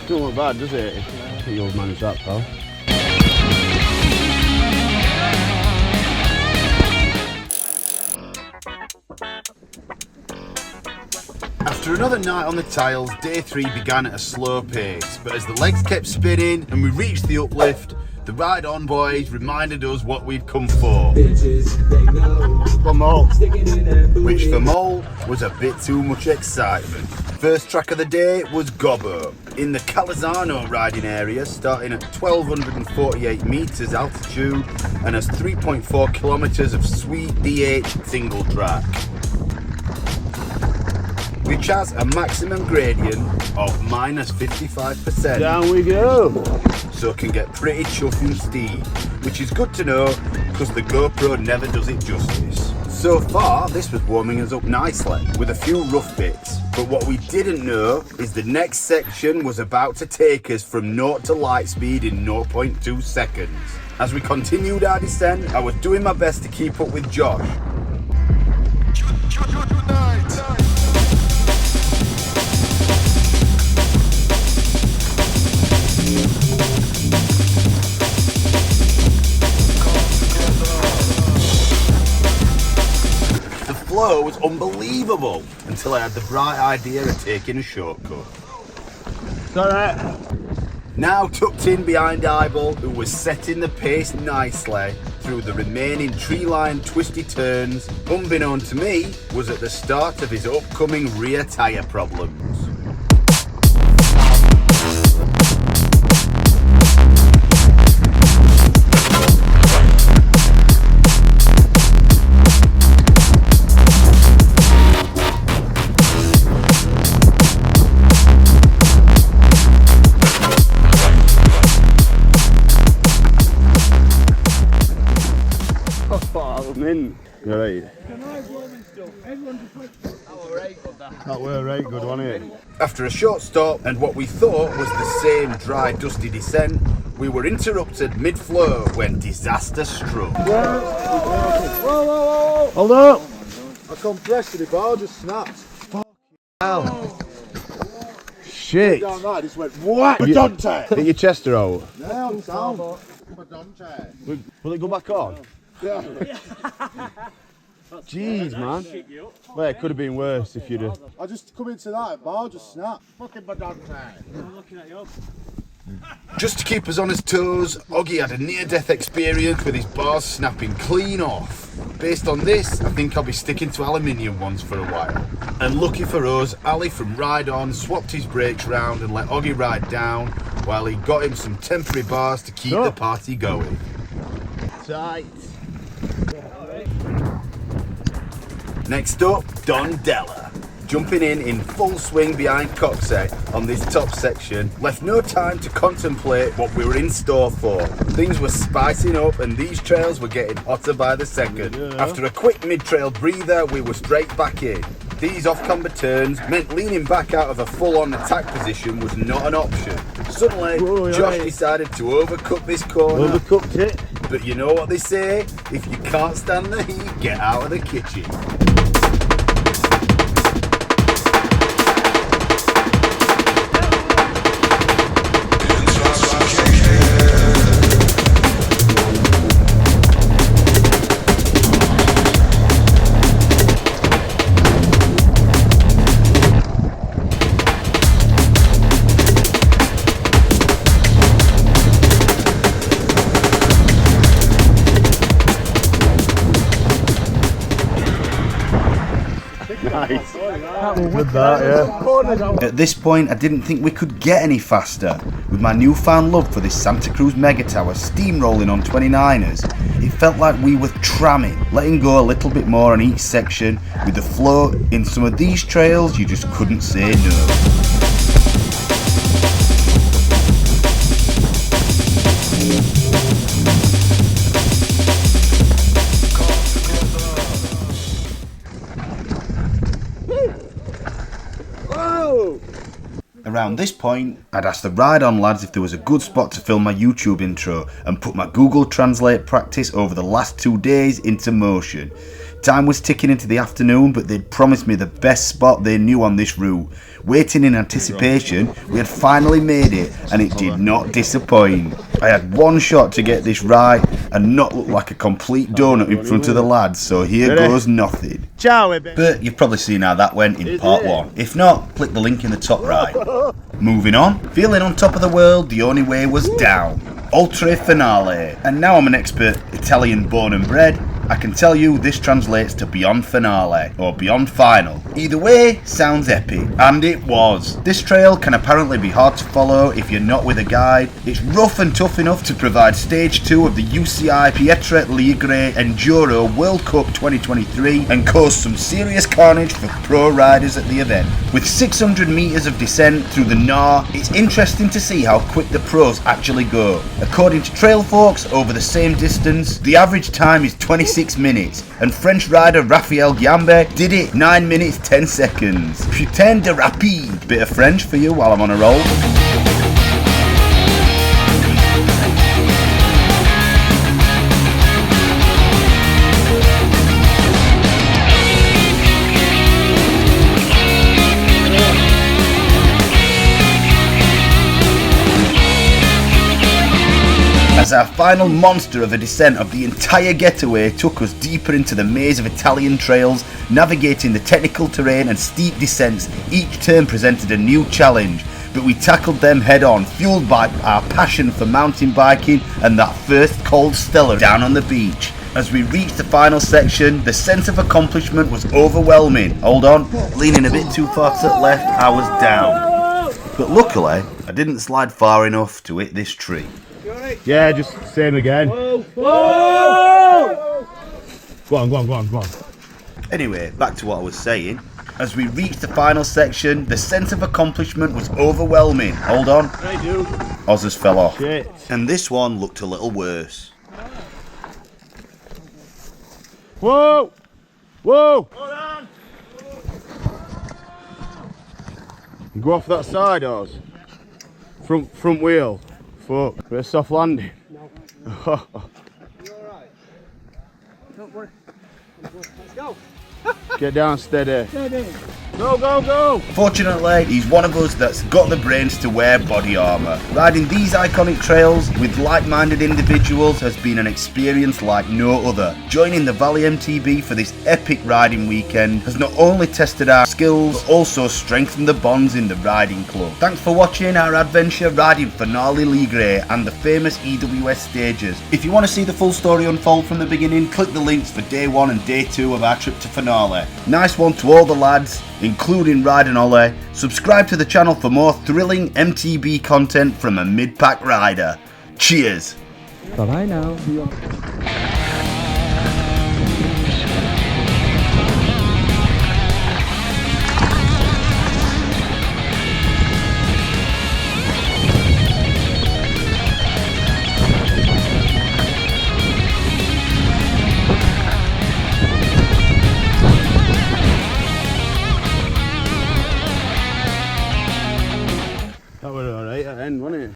Don't look bad, does it? I think you'll manage that, pal. After another night on the tiles, day 3 began at a slow pace, but as the legs kept spinning and we reached the uplift, the ride-on boys reminded us what we'd come for. For Mole. Which for Mole was a bit too much excitement. First track of the day was Gobbo, in the Calazano riding area, starting at 1248 metres altitude and has 3.4 kilometres of sweet D8 single track, which has a maximum gradient of minus 55%. Down we go. So can get pretty chuffing steep, which is good to know because the GoPro never does it justice. So far, this was warming us up nicely with a few rough bits, but what we didn't know is the next section was about to take us from 0 to light speed in 0.2 seconds. As we continued our descent, I was doing my best to keep up with Josh. The flow was unbelievable until I had the bright idea of taking a shortcut. It's alright. Now tucked in behind Eyeball, who was setting the pace nicely through the remaining tree-lined twisty turns, unbeknown to me, was at the start of his upcoming rear tyre problems. You're right. That were right good, wasn't it? After a short stop and what we thought was the same dry, dusty descent, we were interrupted mid-flow when disaster struck. Whoa. Hold up! I compressed it, the bar just snapped. Fuck hell. Shit. Down there, just went, what? Madonte! Hit your chest or out? No, I'm sound. Madonte. Will it go back on? Yeah. Jeez, man. Well, it could have been worse if you'd have. I just come into that, bar just snapped. Fucking Madonte. Just to keep us on his toes, Oggy had a near-death experience with his bars snapping clean off. Based on this, I think I'll be sticking to aluminium ones for a while. And lucky for us, Ali from Ride On swapped his brakes round and let Oggy ride down while he got him some temporary bars to keep the party going. Tight. Next up, Don Della. Jumping in full swing behind Coxey on this top section, left no time to contemplate what we were in store for. Things were spicing up and these trails were getting hotter by the second. After a quick mid-trail breather, we were straight back in. These off-camber turns meant leaning back out of a full-on attack position was not an option. Suddenly, Josh decided to overcook this corner. Overcooked it. But you know what they say, if you can't stand the heat, get out of the kitchen. Nice. With that, yeah. At this point, I didn't think we could get any faster. With my newfound love for this Santa Cruz Mega Tower steamrolling on 29ers, it felt like we were tramming, letting go a little bit more on each section. With the flow in some of these trails, you just couldn't say no. Around this point, I'd asked the Ride On lads if there was a good spot to film my YouTube intro and put my Google Translate practice over the last 2 days into motion. Time was ticking into the afternoon, but they'd promised me the best spot they knew on this route. Waiting in anticipation, we had finally made it, and it did not disappoint. I had one shot to get this right and not look like a complete donut in front of the lads, so here goes nothing. Ciao, But you've probably seen how that went in part 1. If not, click the link in the top right. Moving on, feeling on top of the world, the only way was down. Ultra finale. And now I'm an expert Italian born and bred. I can tell you this translates to beyond finale or beyond final. Either way, sounds epic. And it was. This trail can apparently be hard to follow if you're not with a guide. It's rough and tough enough to provide stage 2 of the UCI Ligure Enduro World Cup 2023 and cause some serious carnage for pro riders at the event. With 600 metres of descent through the Gnar, it's interesting to see how quick the pros actually go. According to trail folks, over the same distance, the average time is 26 minutes, and French rider Raphael Giambe did it 9 minutes 10 seconds. Putain de rapide. Bit of French for you while I'm on a roll. As our final monster of a descent of the entire getaway took us deeper into the maze of Italian trails, navigating the technical terrain and steep descents, each turn presented a new challenge, but we tackled them head on, fueled by our passion for mountain biking and that first cold Stella down on the beach. As we reached the final section, the sense of accomplishment was overwhelming. Hold on, leaning a bit too far to the left, I was down. But luckily, I didn't slide far enough to hit this tree. Yeah, just same again. Whoa! Go on. Anyway, back to what I was saying. As we reached the final section, the sense of accomplishment was overwhelming. Hold on. Hey, dude. Ozzers fell off. Shit. And this one looked a little worse. Whoa! Hold on! You go off that side, Oz. Front wheel. Fuck. Bit of soft landing. No. You alright? Don't worry. Let's go. Get down steady. Steady. Go. Fortunately, he's one of us that's got the brains to wear body armour. Riding these iconic trails with like-minded individuals has been an experience like no other. Joining the Valley MTB for this epic riding weekend has not only tested our skills, but also strengthened the bonds in the riding club. Thanks for watching our adventure riding Finale Ligure and the famous EWS stages. If you want to see the full story unfold from the beginning, click the links for day 1 and day 2 of our trip to Finale. Nice one to all the lads, including Ride and Ollie. Subscribe to the channel for more thrilling MTB content from a mid-pack rider. Cheers! Bye bye now.